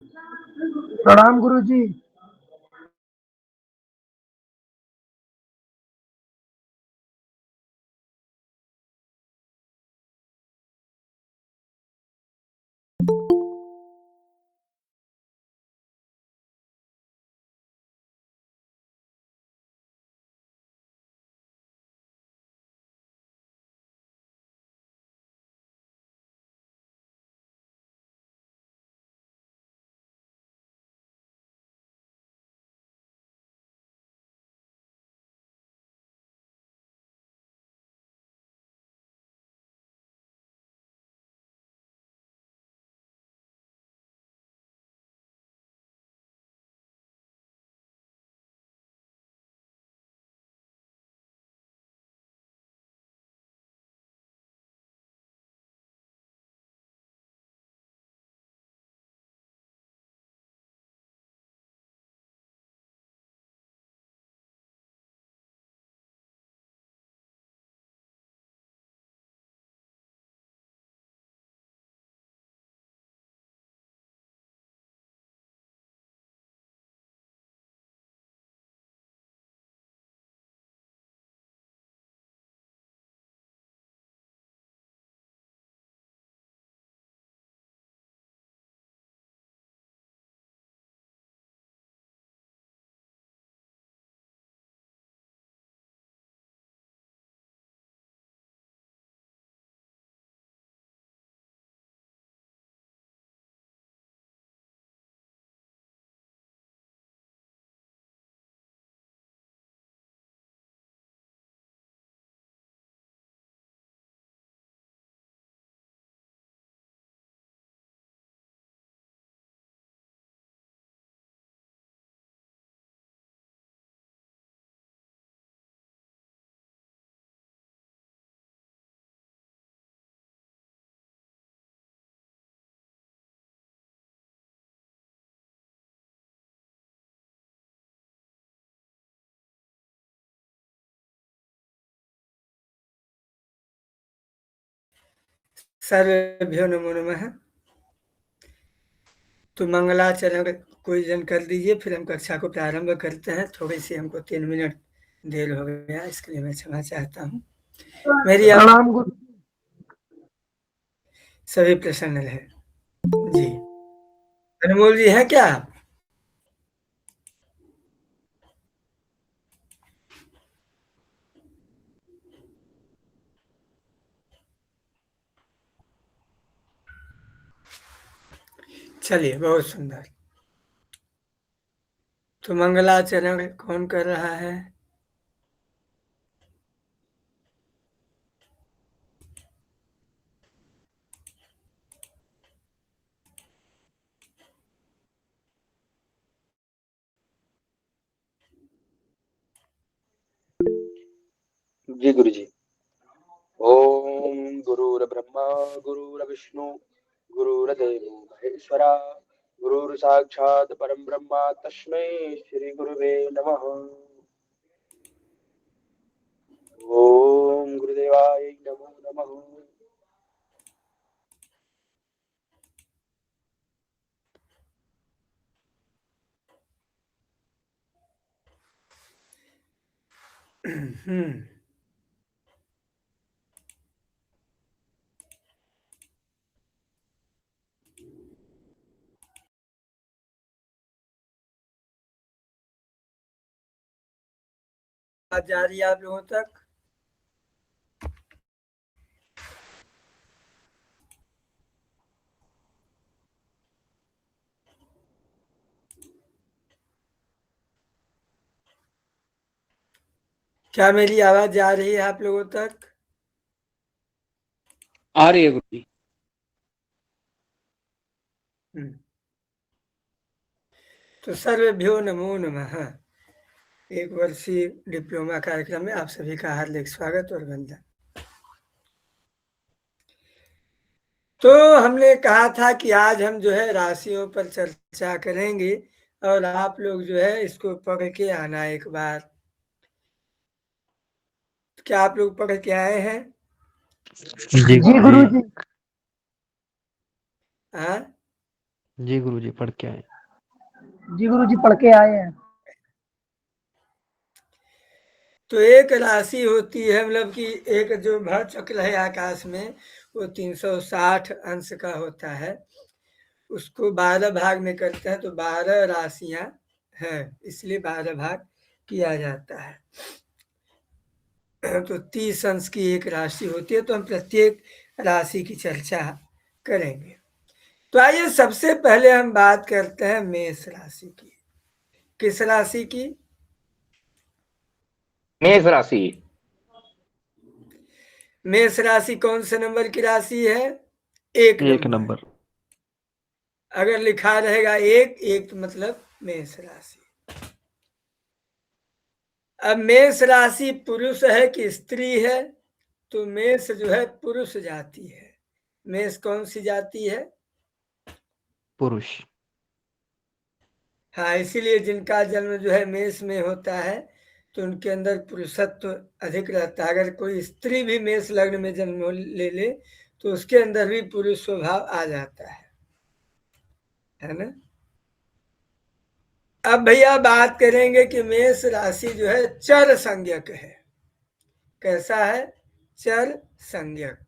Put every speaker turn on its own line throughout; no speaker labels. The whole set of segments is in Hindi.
प्रणाम गुरु जी।
सर्वेभ्यो नमो नमः। तो मंगलाचरण कोई जन कर दीजिए, फिर हम कक्षा को प्रारंभ करते हैं। थोड़ी सी हमको 3 मिनट देर हो गया, इसके लिए मैं क्षमा चाहता हूँ। मेरी
प्रणाम गुरु।
सभी प्रसन्न रहे जी। अनमोल जी हैं क्या? चलिए, बहुत सुंदर। तो मंगलाचरण कौन कर रहा है?
जी गुरु जी। ओम गुरुर्ब्रह्मा गुरुर्विष्णु गुरुर्देवो महेश्वरा गुरुर् साक्षात् परम ब्रह्मा तस्मै श्री गुरुवे नमः। ओम गुरुदेवाय नमो नमः।
बात जा रही है आप लोगों तक? क्या मेरी आवाज जा रही है आप लोगों तक?
आ रही है गुरु जी।
तो सर्वेभ्यो नमो नमः। एक वर्षीय डिप्लोमा कार्यक्रम में आप सभी का हार्दिक स्वागत और वंदन। तो हमने कहा था कि आज हम जो है राशियों पर चर्चा करेंगे और आप लोग जो है इसको पढ़ के आना एक बार। क्या आप लोग पढ़ के आए हैं?
जी गुरु जी।
हाँ,
जी गुरुजी पढ़ के आए।
जी गुरुजी पढ़ के आए हैं।
तो एक राशि होती है, मतलब कि एक जो भर चक्र है आकाश में वो 360 अंश का होता है। उसको 12 भाग में करते हैं तो 12 राशियां हैं, इसलिए 12 भाग किया जाता है। तो 30 अंश की एक राशि होती है, तो हम प्रत्येक राशि की चर्चा करेंगे। तो आइए सबसे पहले हम बात करते हैं मेष राशि की। किस राशि की?
मेष राशि।
मेष राशि कौन से नंबर की राशि है? एक
एक
नंबर।
नंबर।
अगर लिखा रहेगा एक एक तो मतलब मेष राशि। अब मेष राशि पुरुष है कि स्त्री है? तो मेष जो है पुरुष जाति है। मेष कौन सी जाति है?
पुरुष।
हाँ, इसीलिए जिनका जन्म जो है मेष में होता है तो उनके अंदर पुरुषत्व अधिक रहता है। अगर कोई स्त्री भी मेष लग्न में जन्म ले तो उसके अंदर भी पुरुष स्वभाव आ जाता है ना। अब भैया बात करेंगे कि मेष राशि जो है चर संज्ञक है। कैसा है? चर संज्ञक।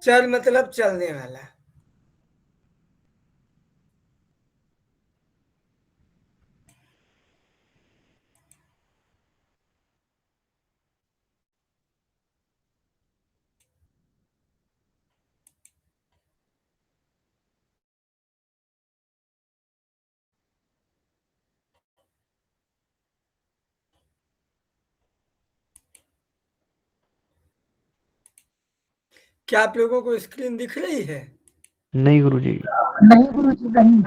चर मतलब चलने वाला। क्या आप लोगों को स्क्रीन दिख रही है?
नहीं गुरुजी।
नहीं गुरुजी नहीं।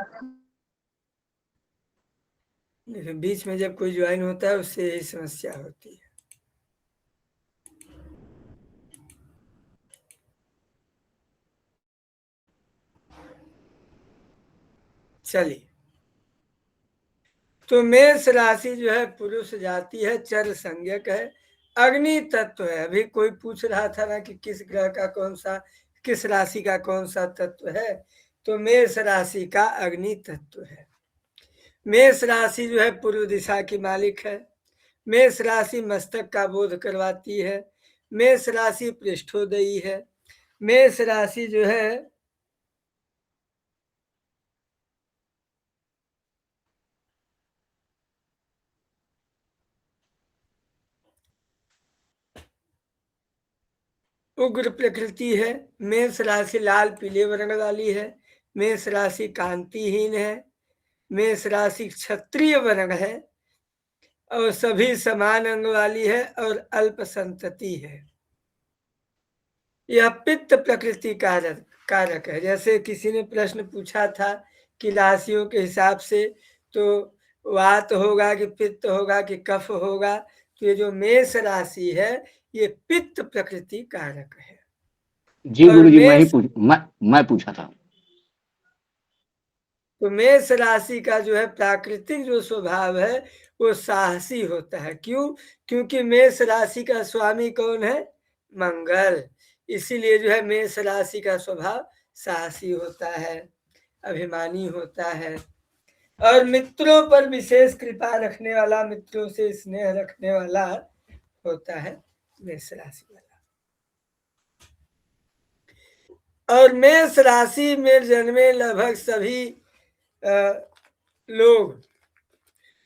लेकिन बीच में जब कोई ज्वाइन होता है उससे यही समस्या होती है। चलिए, तो मेष राशि जो है पुरुष जाति है, चर संज्ञक है, अग्नि तत्व है। अभी कोई पूछ रहा था ना कि किस ग्रह का कौन सा, किस राशि का कौन सा तत्व है, तो मेष राशि का अग्नि तत्व है। मेष राशि जो है पूर्व दिशा की मालिक है। मेष राशि मस्तक का बोध करवाती है। मेष राशि पृष्ठोदयी है। मेष राशि जो है उग्र प्रकृति है। मेष राशि लाल पीले वर्ण वाली है। मेष राशि कांतिहीन है। मेष राशि क्षत्रिय वर्ण है और सभी समान अंग वाली है और अल्प संतति है। यह पित्त प्रकृति कारक है। जैसे किसी ने प्रश्न पूछा था कि राशियों के हिसाब से तो वात होगा कि पित्त होगा कि कफ होगा, तो ये जो मेष राशि है ये पित्त प्रकृति कारक है।
जी
और
गुरुजी
मेष
मैं पूछा था।
तो मेष राशि का जो है प्राकृतिक जो स्वभाव है वो साहसी होता है। क्यों? क्योंकि मेष राशि का स्वामी कौन है? मंगल। इसीलिए जो है मेष राशि का स्वभाव साहसी होता है, अभिमानी होता है और मित्रों पर विशेष कृपा रखने वाला, मित्रों से स्नेह रखने वाला होता है मेष राशि वाला। और मेष राशि में जन्मे लगभग सभी लोग,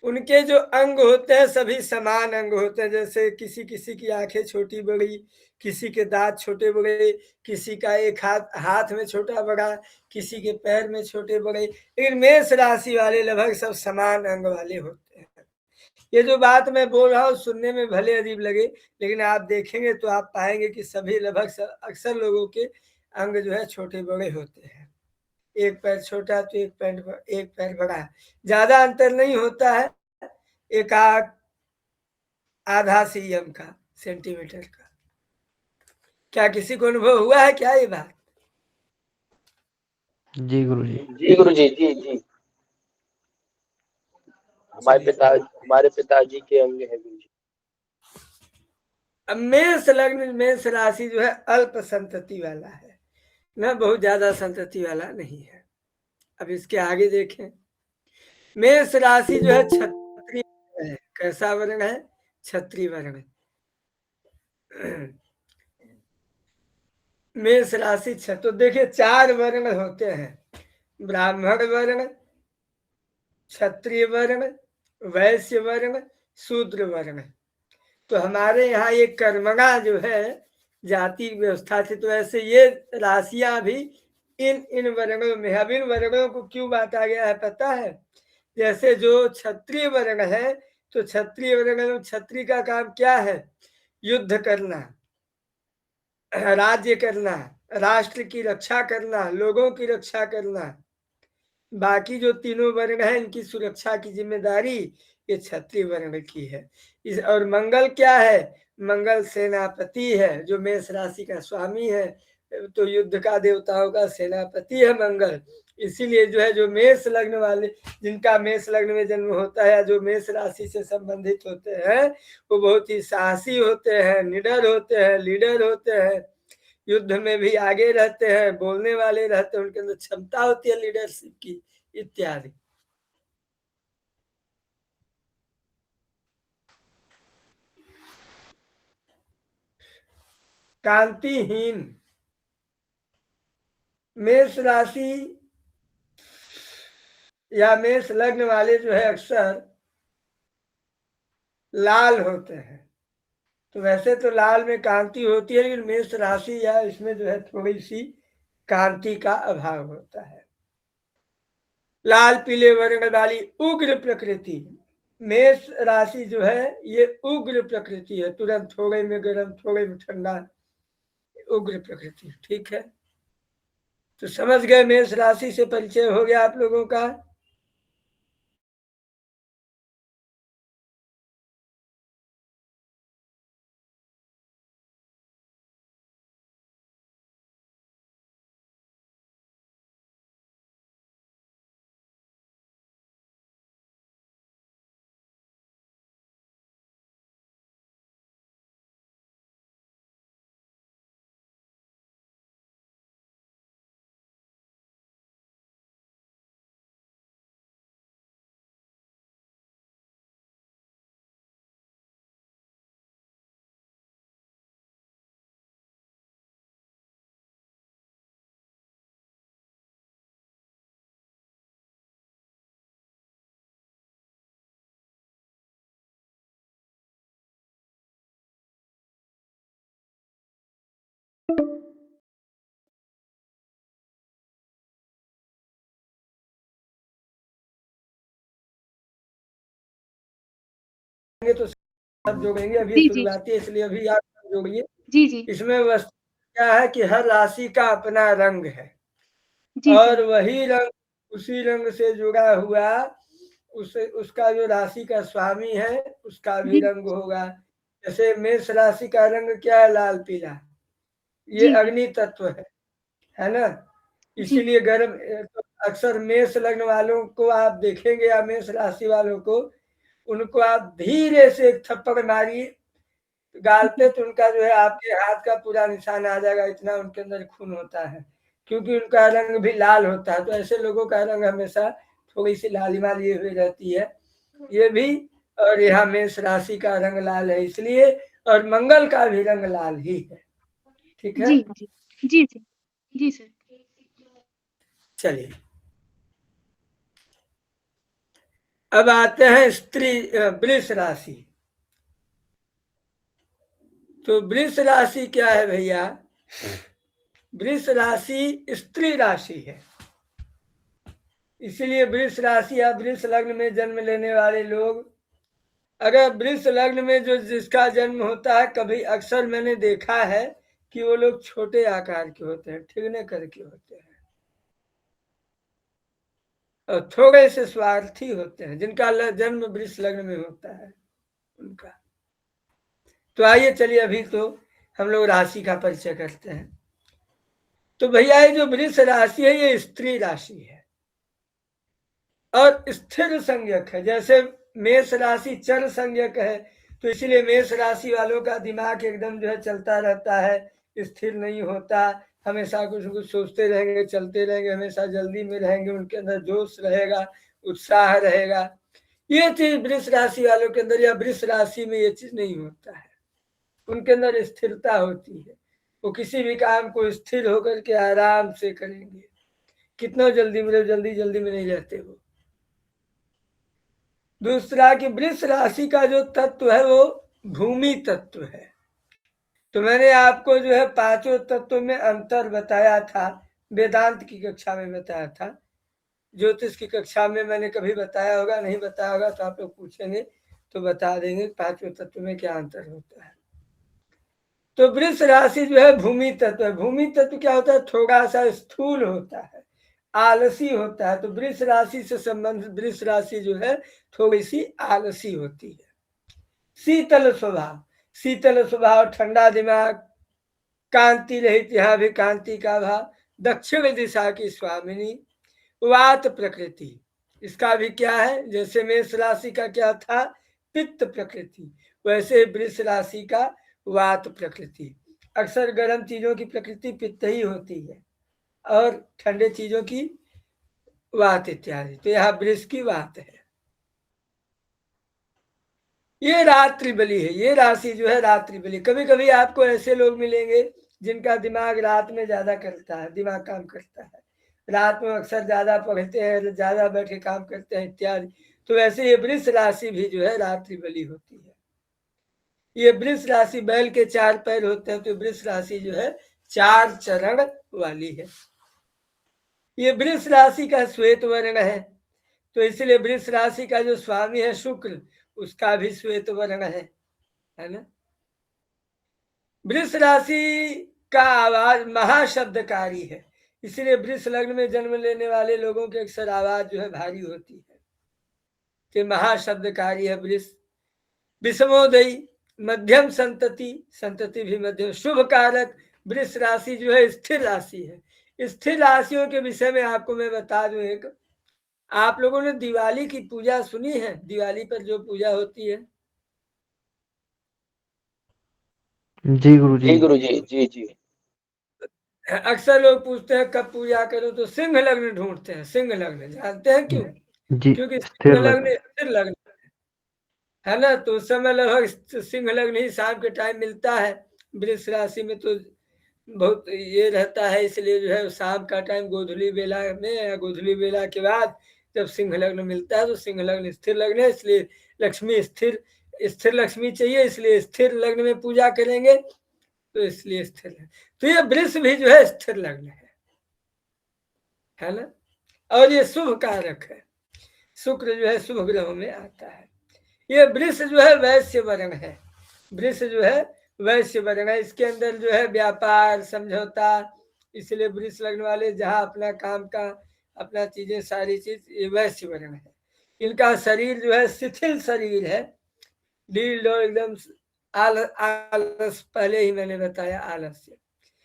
उनके जो अंग होते हैं सभी समान अंग होते हैं। जैसे किसी किसी की आंखें छोटी बड़ी, किसी के दांत छोटे बड़े, किसी का एक हाथ में छोटा बड़ा, किसी के पैर में छोटे बड़े, लेकिन मेष राशि वाले लगभग सब समान अंग वाले होते हैं। ये जो बात मैं बोल रहा हूँ सुनने में भले अजीब लगे, लेकिन आप देखेंगे तो आप पाएंगे कि सभी लगभग अक्सर लोगों के अंग जो है छोटे बड़े होते हैं। एक पैर छोटा तो एक पैर बड़ा, ज्यादा अंतर नहीं होता है, एक आधा सीएम का, सेंटीमीटर का। क्या किसी को अनुभव हुआ है क्या ये बात?
जी गुरुजी।
जी गुरुजी जी जी। हमारे पिताजी के अंग है गुरुजी।
अब मेष लग्न, मेष राशि जो है अल्प संतति वाला है। न बहुत ज्यादा संतति वाला नहीं है। अब इसके आगे देखें, मेष राशि जो है क्षत्रिय है। कैसा वर्ण है? क्षत्रिय वर्ण। मेष राशि तो देखिए 4 वर्ण होते हैं, ब्राह्मण वर्ण, क्षत्रिय वर्ण, वैश्य वर्ण, शूद्र वर्ण। तो हमारे यहाँ ये कर्मणा जो है जाति व्यवस्था थी, तो ऐसे ये राशियां भी इन वर्णों में। अब इन वर्णों को क्यों बांटा गया है पता है? जैसे जो क्षत्रिय वर्ण है, तो क्षत्रिय वर्ण में क्षत्रिय का काम क्या है? युद्ध करना, राज्य करना, राष्ट्र की रक्षा करना, लोगों की रक्षा करना। बाकी जो तीनों वर्ण है इनकी सुरक्षा की जिम्मेदारी ये क्षत्रिय वर्ण की है। और मंगल क्या है? मंगल सेनापति है, जो मेष राशि का स्वामी है, तो युद्ध का देवताओं का सेनापति है मंगल। इसीलिए जो है जो मेष लग्न वाले, जिनका मेष लग्न में जन्म होता है, जो मेष राशि से संबंधित होते हैं, वो बहुत ही साहसी होते हैं, निडर होते हैं, लीडर होते हैं, युद्ध में भी आगे रहते हैं, बोलने वाले रहते हैं, उनके अंदर क्षमता होती है लीडरशिप की इत्यादि। कांतिहीन मेष राशि या मेष लग्न वाले जो है अक्सर लाल होते हैं। तो वैसे तो लाल में कांति होती है, लेकिन मेष राशि या इसमें जो है थोड़ी सी कांति का अभाव होता है। लाल पीले वर्ण वाली उग्र प्रकृति, मेष राशि जो है ये उग्र प्रकृति है, तुरंत थोड़े में गर्म थोड़े में ठंडा, उग्र प्रकृति। ठीक है, तो समझ गए, मेष राशि से परिचय हो गया आप लोगों का। तो सब जोड़ेंगे, अभी शुरुआती है इसलिए अभी आप जोड़िए।
जी।
इसमें वस्तु क्या है कि हर राशि का अपना रंग है,
जी
और वही रंग उसी रंग से जुड़ा हुआ उसका जो राशि का स्वामी है उसका भी रंग होगा। जैसे मेष राशि का रंग क्या है? लाल पीला, ये अग्नि तत्व है ना। इसीलिए गर्म, तो अक्सर मेष लग्न वालों को आप देखेंगे या मेष राशि वालों को, उनको आप धीरे से एक थप्पड़ मारिए गाल पे, तो उनका जो है आपके हाथ का पूरा निशान आ जाएगा, इतना उनके अंदर खून होता है, क्योंकि उनका रंग भी लाल होता है। तो ऐसे लोगों का रंग हमेशा थोड़ी सी लालिमा लिए हुए रहती है, ये भी। और यहाँ मेष राशि का रंग लाल है इसलिए, और मंगल का भी रंग लाल ही है। ठीक है
जी सर।
चलिए, अब आते हैं वृष राशि। तो वृष राशि क्या है भैया? वृष राशि स्त्री राशि है, इसीलिए वृष राशि या वृष लग्न में जन्म लेने वाले लोग, अगर वृष लग्न में जो जिसका जन्म होता है, कभी अक्सर मैंने देखा है कि वो लोग छोटे आकार के होते हैं, ठिगने करके होते हैं, और थोड़े से स्वार्थी होते हैं, जिनका जन्म वृष लग्न में होता है उनका। तो आइए चलिए अभी तो हम लोग राशि का परिचय करते हैं। तो भैया ये जो वृष राशि है ये स्त्री राशि है और स्थिर संज्ञक है। जैसे मेष राशि चर संज्ञक है, तो इसलिए मेष राशि वालों का दिमाग एकदम जो है चलता रहता है, स्थिर नहीं होता, हमेशा कुछ न कुछ सोचते रहेंगे, चलते रहेंगे, हमेशा जल्दी में रहेंगे, उनके अंदर जोश रहेगा, उत्साह रहेगा। ये चीज वृष राशि वालों के अंदर या वृष राशि में ये चीज नहीं होता है। उनके अंदर स्थिरता होती है, वो किसी भी काम को स्थिर होकर के आराम से करेंगे। कितना जल्दी में जल्दी में नहीं रहते वो। दूसरा कि वृष राशि का जो तत्व है वो भूमि तत्व है। तो मैंने आपको जो है पांचों तत्वों में अंतर बताया था, वेदांत की कक्षा में बताया था। ज्योतिष की कक्षा में मैंने कभी बताया होगा, नहीं बताया होगा तो आप लोग पूछेंगे तो बता देंगे पांचों तत्व में क्या अंतर होता है। तो वृष राशि जो है भूमि तत्व है। भूमि तत्व क्या होता है? थोड़ा सा स्थूल होता है, आलसी होता है। तो वृष राशि से संबंधित वृष राशि जो है थोड़ी सी आलसी होती है। शीतल स्वभाव, शीतल स्वभाव, ठंडा दिमाग, कांति रहित, यहाँ भी कांति का भाव, दक्षिण दिशा की स्वामिनी, वात प्रकृति। इसका भी क्या है? जैसे मेष राशि का क्या था? पित्त प्रकृति, वैसे वृष राशि का वात प्रकृति। अक्सर गर्म चीजों की प्रकृति पित्त ही होती है और ठंडे चीजों की वात इत्यादि। तो यहाँ वृष की वात है। ये रात्रि बली है, ये राशि जो है रात्रि बली। कभी कभी आपको ऐसे लोग मिलेंगे जिनका दिमाग रात में ज्यादा करता है, दिमाग काम करता है, रात में अक्सर ज्यादा पढ़ते हैं, ज्यादा बैठ के काम करते हैं इत्यादि। तो वैसे ये वृष राशि भी जो है रात्रि बली होती है। ये वृष राशि बैल के 4 पैर होते हैं, तो वृष राशि जो है 4 चरण वाली है। ये वृष राशि का श्वेत वर्ण है, तो इसलिए वृष राशि का जो स्वामी है शुक्र, उसका भी श्वेत वर्ण है ना। वृष राशि का आवाज महाशब्दकारी है, इसलिए वृष लग्न में जन्म लेने वाले लोगों की अक्सर आवाज जो है भारी होती है। कि महाशब्दकारी है वृष। विषमोदयी, मध्यम संतति, संतति भी मध्यम, शुभ कारक। वृष राशि जो है स्थिर राशि है। स्थिर राशियों के विषय में आपको मैं बता दूं एक, आप लोगों ने दिवाली की पूजा सुनी है? दिवाली पर जो पूजा होती है।
जी गुरुजी।
जी गुरुजी, जी जी।
अक्सर लोग पूछते हैं कब पूजा करो, तो सिंह लग्न ढूंढते हैं। सिंह लग्न जानते हैं क्यों?
जी,
क्योंकि
स्थिर
सिंह लग्न
लग्न।
स्थिर लग्न है ना। तो उस समय लगभग सिंह लग्न ही शाम के टाइम मिलता है। वृष राशि में तो बहुत ये रहता है, इसलिए जो है शाम का टाइम गोधूली बेला में या गोधूली बेला के बाद जब सिंह लग्न मिलता है तो सिंह लग्न स्थिर लग्न है, इसलिए लक्ष्मी स्थिर लक्ष्मी चाहिए, इसलिए स्थिर लग्न में पूजा करेंगे, तो इसलिए स्थिर है। तो ये वृष भी जो है स्थिर लग्न है ना। और ये शुभ कारक है, शुक्र जो है शुभ ग्रहों में आता है। ये वृष जो है वैश्य वर्ण है, वृष जो है वैश्य वर्ण है। इसके अंदर जो है व्यापार, समझौता, इसलिए वृष लग्न वाले जहाँ अपना काम का, अपना चीजें, सारी चीज, ये वैश्य वर्ण है। इनका शरीर जो है शिथिल शरीर है, ढील और एकदम आलस, पहले ही मैंने बताया आलस्य।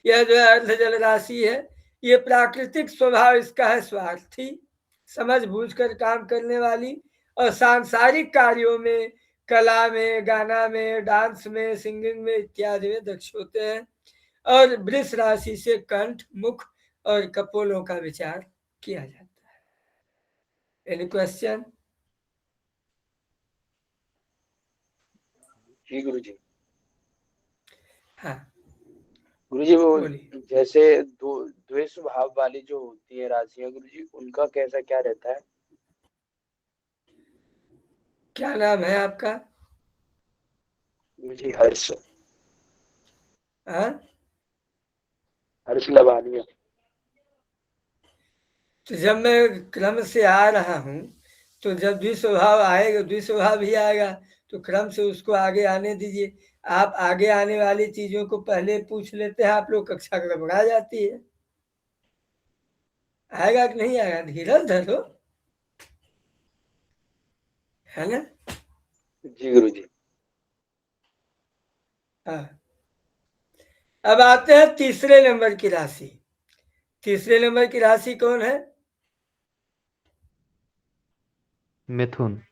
यह जो है अर्ध जल राशि है। ये प्राकृतिक स्वभाव इसका है स्वार्थी, समझ बूझ कर काम करने वाली, और सांसारिक कार्यों में, कला में, गाना में, डांस में, सिंगिंग में इत्यादि में दक्ष होते हैं। और वृष राशि से कंठ, मुख और कपोलों का विचार किया जाता है। Any question?
जी गुरुजी।
हाँ
गुरुजी, वो
बोलिए।
जैसे द्वेष भाव वाली जो होती है राशियां गुरुजी, उनका कैसा क्या रहता है?
क्या नाम है आपका?
गुरुजी हर्ष।
हाँ,
हर्ष लवानिया।
तो जब मैं क्रम से आ रहा हूँ, तो जब द्विस्वभाव आएगा, द्विस्वभाव भी आएगा, तो क्रम से उसको आगे आने दीजिए। आप आगे आने वाली चीजों को पहले पूछ लेते हैं, आप लोग कक्षा गड़बड़ा जाती है। आएगा कि नहीं आएगा? धीरज धरो, है ना।
जी गुरुजी।
हाँ, अब आते हैं तीसरे नंबर की राशि। तीसरे नंबर की राशि कौन है?
मिथुन।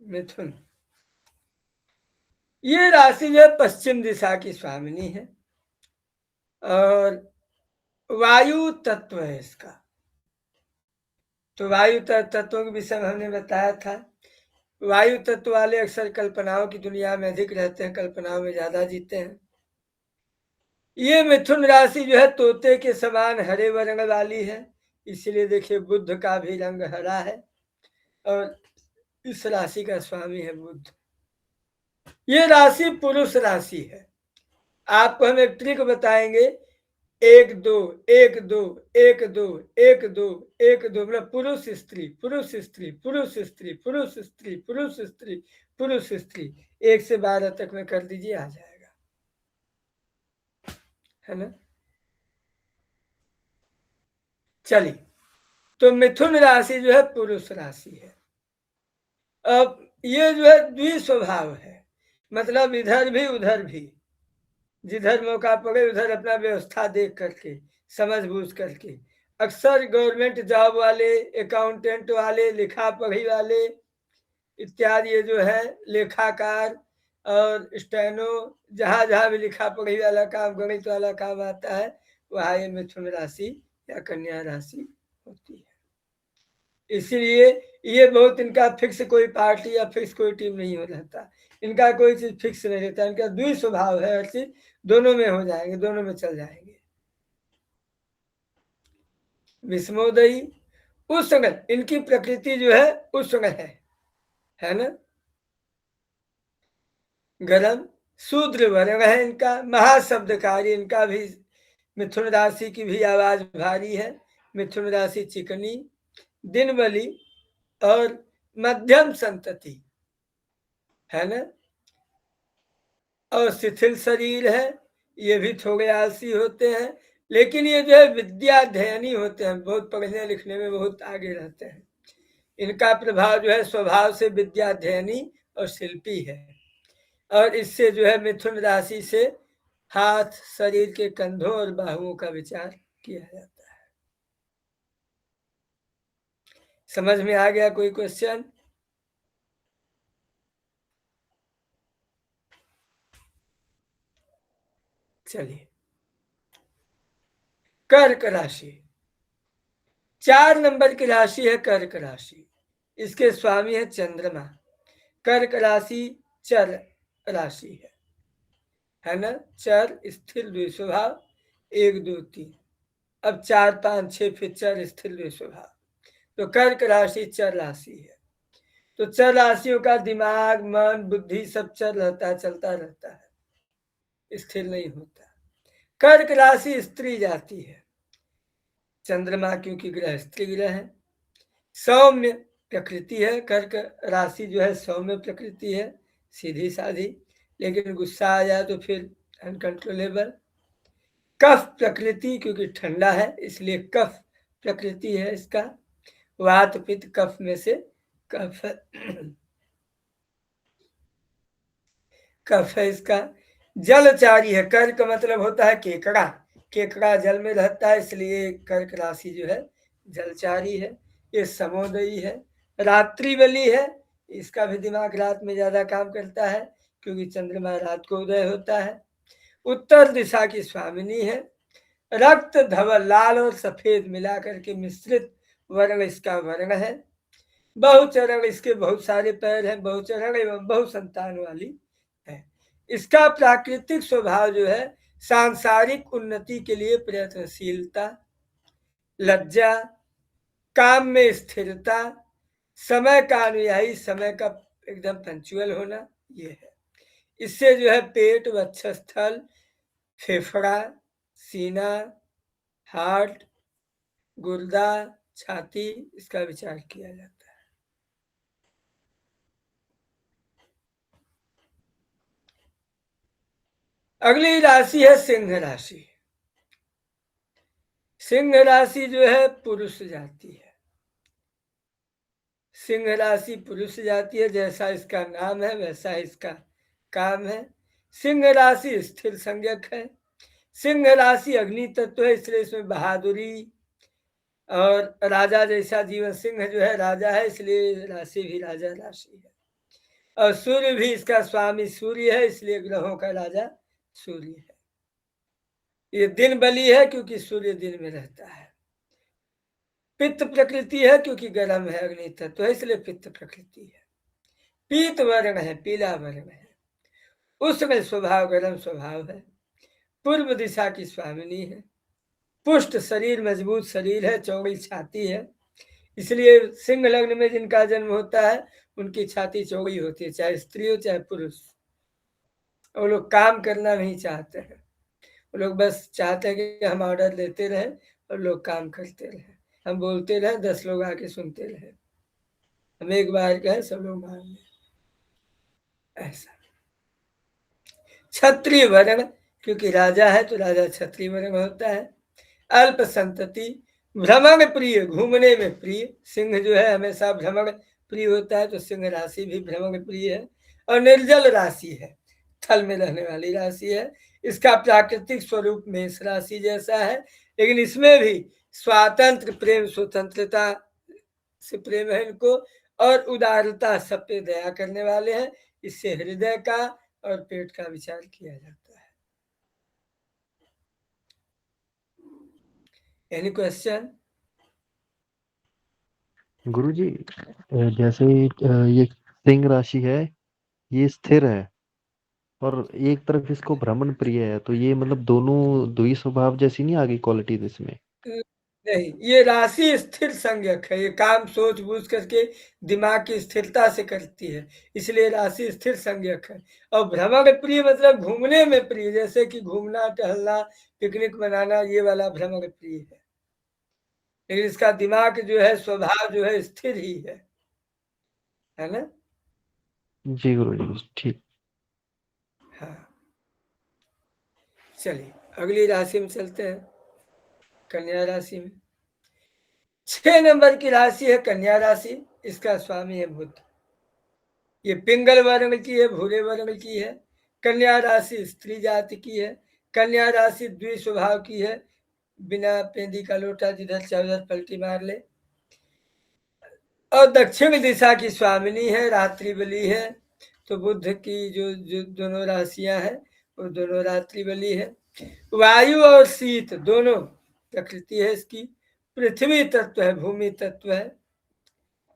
मिथुन। ये राशि जो है पश्चिम दिशा की स्वामिनी है, और वायु तत्व है इसका। तो वायु तत्वों के विषय में हमने बताया था। वायु तत्व वाले अक्सर कल्पनाओं की दुनिया में अधिक रहते हैं, कल्पनाओं में ज्यादा जीते हैं। ये मिथुन राशि जो है तोते के समान हरे वर्ण वाली है, इसलिए देखिए बुध का भी रंग हरा है और इस राशि का स्वामी है बुध। ये राशि पुरुष राशि है। आपको हम एक ट्रिक बताएंगे, 1 2 1 2 1 2 1 2 1 2, मतलब पुरुष स्त्री पुरुष स्त्री पुरुष स्त्री पुरुष स्त्री पुरुष स्त्री पुरुष स्त्री, 1 से 12 तक में कर दीजिए, आ जाएगा, है ना। चलिए, तो मिथुन राशि जो है पुरुष राशि है। अब ये जो है द्विस्वभाव है, मतलब इधर भी उधर भी, जिधर मौका पड़े उधर अपना व्यवस्था देख करके, समझ बूझ करके। अक्सर गवर्नमेंट जॉब वाले, अकाउंटेंट वाले, लिखा पढ़ी वाले इत्यादि, ये जो है लेखाकार और स्टेनो, जहां जहां भी लिखा पढ़ी वाला काम, गणित वाला काम आता है, वहां ये मिथुन राशि या कन्या राशि होती है। इसीलिए ये बहुत इनका फिक्स कोई पार्टी या फिक्स कोई टीम नहीं हो रहता, इनका कोई चीज फिक्स नहीं रहता, इनका द्विस्वभाव है, हर चीज दोनों में हो जाएंगे, दोनों में चल जाएंगे। विषमोदयी उष्ण, इनकी प्रकृति जो है उष्ण है ना, गरम, शूद्र वर्ण है इनका, महाशब्दकारी, इनका भी मिथुन राशि की भी आवाज भारी है। मिथुन राशि चिकनी, दिन बली और मध्यम संतति है ना, और शिथिल शरीर है। ये भी थोड़े आलसी होते हैं, लेकिन ये जो है विद्याध्ययनी होते हैं, बहुत पढ़ने लिखने में बहुत आगे रहते हैं। इनका प्रभाव जो है स्वभाव से विद्याध्ययनी और शिल्पी है, और इससे जो है मिथुन राशि से हाथ, शरीर के कंधों और बाहुओं का विचार किया जाता है। समझ में आ गया कोई क्वेश्चन? चलिए, कर्क राशि 4 नंबर की राशि है कर्क राशि, इसके स्वामी है चंद्रमा। कर्क राशि चर राशि है ना, चर स्थिर द्विस्वभाव, 1 2 3, अब 4 5 6 फिर चर स्थिर द्विस्वभाव, तो कर्क राशि चर राशि है। तो चर राशियों का दिमाग, मन, बुद्धि सब चल रहता है, चलता रहता है, स्थिर नहीं होता। कर्क राशि स्त्री जाती है, चंद्रमा क्योंकि ग्रह स्त्री ग्रह है, सौम्य प्रकृति है। कर्क राशि जो है सौम्य प्रकृति है, सीधी साधी, लेकिन गुस्सा आ जाए तो फिर अनकंट्रोलेबल। कफ प्रकृति, क्योंकि ठंडा है इसलिए कफ प्रकृति है इसका, वात पित्त कफ में से कफ कफ है इसका। जलचारी है, कर्क मतलब होता है केकड़ा, केकड़ा जल में रहता है, इसलिए कर्क राशि जो है जलचारी है। ये समोदयी है, रात्रि बली है, इसका भी दिमाग रात में ज्यादा काम करता है, क्योंकि चंद्रमा रात को उदय होता है। उत्तर दिशा की स्वामिनी है, रक्त धवल, लाल और सफेद मिलाकर के मिश्रित वर्ण इसका वर्ण है। बहुचरण, इसके बहुत सारे पैर हैं, बहुचरण एवं बहुसंतान वाली है। इसका प्राकृतिक स्वभाव जो है सांसारिक उन्नति के लिए प्रयत्नशीलता, लज्जा, काम में स्थिरता, समय का अनुयायी, समय का एकदम पंक्चुअल होना, ये है। इससे जो है पेट, वक्षस्थल, फेफड़ा, सीना, हार्ट, गुर्दा, छाती, इसका विचार किया जाता है। अगली राशि है सिंह राशि। सिंह राशि जो है पुरुष जाति है, सिंह राशि पुरुष जाति है, जैसा इसका नाम है वैसा इसका काम है। सिंह राशि स्थिर संज्ञक है, सिंह राशि अग्नि तत्व है, इसलिए इसमें बहादुरी और राजा जैसा जीवन, सिंह जो है राजा है, इसलिए राशि भी राजा राशि है। और सूर्य भी इसका स्वामी सूर्य है, इसलिए ग्रहों का राजा सूर्य है। ये दिन बली है क्योंकि सूर्य दिन में रहता है। पित्त प्रकृति है क्योंकि गर्म है, अग्नि तत्व है, इसलिए पित्त प्रकृति है। पीत वर्ण है, पीला वर्ण है। उष्ण स्वभाव, गर्म स्वभाव है। पूर्व दिशा की स्वामिनी है। पुष्ट शरीर, मजबूत शरीर है, चौड़ी छाती है, इसलिए सिंह लग्न में जिनका जन्म होता है उनकी छाती चौड़ी होती है, चाहे स्त्री हो चाहे पुरुष। वो लोग काम करना नहीं चाहते हैं, वो लोग बस चाहते हैं कि हम ऑर्डर लेते रहें और लोग काम करते रहें, हम बोलते रहें 10 लोग आके सुनते रहें, हम एक बार कहें सब लोग मान लें, ऐसा। क्षत्रिय वर्ण, क्योंकि राजा है तो राजा क्षत्रिय वर्ण होता है। अल्प संतति, भ्रमण प्रिय, घूमने में प्रिय। सिंह जो है हमेशा भ्रमण प्रिय होता है, तो सिंह राशि भी भ्रमण प्रिय है। और निर्जल राशि है, थल में रहने वाली राशि है। इसका प्राकृतिक स्वरूप मेष राशि जैसा है, लेकिन इसमें भी स्वातंत्र प्रेम, स्वतंत्रता से प्रेम है इनको, और उदारता, सब पे दया करने वाले हैं। इससे हृदय का और पेट का विचार किया जाता है। Any question?
गुरुजी, जैसे ये सिंह राशि है, ये स्थिर है और एक तरफ इसको भ्रमण प्रिय है, तो ये मतलब दोनों द्वि स्वभाव जैसी नहीं आ गई क्वालिटी इसमें?
नहीं, ये राशि स्थिर संज्ञक है, ये काम सोच बूझ करके दिमाग की स्थिरता से करती है, इसलिए राशि स्थिर संज्ञक है। और भ्रमण प्रिय मतलब घूमने में प्रिय, जैसे कि घूमना, टहलना, पिकनिक मनाना, ये वाला भ्रमण प्रिय है। लेकिन इसका दिमाग जो है, स्वभाव जो है स्थिर ही है ना?
जी गुरुजी, ठीक।
हाँ, चलिए अगली राशि में चलते हैं, कन्या राशि में। 6 नंबर की राशि है कन्या राशि, इसका स्वामी है बुध। ये पिंगल वर्ण की है, भूरे वर्ण की है। कन्या राशि स्त्री जाति की है। कन्या राशि द्विस्वभाव की है, बिना पेंदी का लोटा जिधर चाहे उधर पलटी मार ले। और दक्षिण दिशा की स्वामिनी है, रात्रि बली है। तो बुध की जो दोनों राशियां हैं वो दोनों रात्रि बली है। वायु और शीत दोनों प्रकृति है इसकी। पृथ्वी तत्व है, भूमि तत्व है।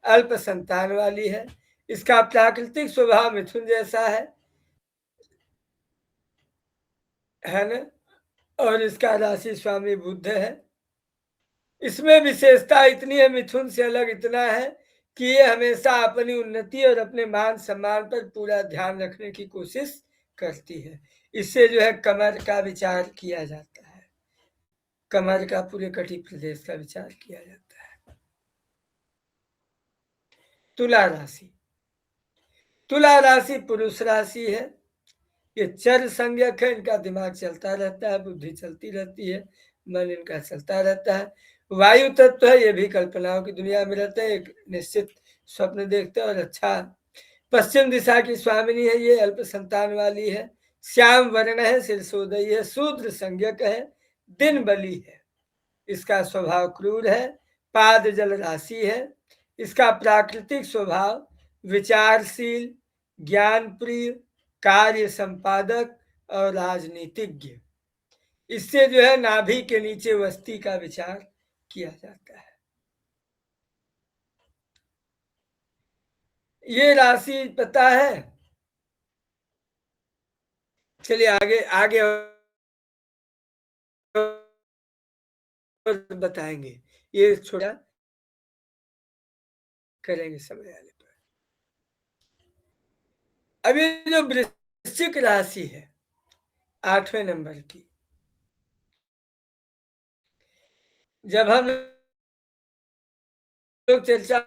अल्प संतान वाली है। इसका प्राकृतिक स्वभाव मिथुन जैसा है ना? और इसका राशि स्वामी बुध है। इसमें विशेषता इतनी है, मिथुन से अलग इतना है कि ये हमेशा अपनी उन्नति और अपने मान सम्मान पर पूरा ध्यान रखने की कोशिश करती है। इससे जो है कमर का विचार किया जाता है, कमर का, पूरे कटी प्रदेश का विचार किया जाता है। तुला राशि, तुला राशि पुरुष राशि है। ये चर संज्ञक है, इनका दिमाग चलता रहता है, बुद्धि चलती रहती है, मन इनका चलता रहता है। वायु तत्व है, ये भी कल्पनाओं की दुनिया में रहते हैं, एक निश्चित स्वप्न देखते हैं और अच्छा। पश्चिम दिशा की स्वामिनी है, ये अल्प संतान वाली है। श्याम वर्ण है, सिरसोदयी है, शूद्र संज्ञक है, दिन बली है। इसका स्वभाव क्रूर है। पाद जल राशि है। इसका प्राकृतिक स्वभाव विचारशील, ज्ञान प्रिय, कार्य संपादक और राजनीतिज्ञ। इससे जो है नाभि के नीचे वस्ती का विचार किया जाता है। ये राशि पता है? चलिए आगे आगे बताएंगे, ये छोटा करेंगे समय आने पर। अभी जो वृश्चिक राशि है 8वें नंबर की, जब हम लोग चर्चा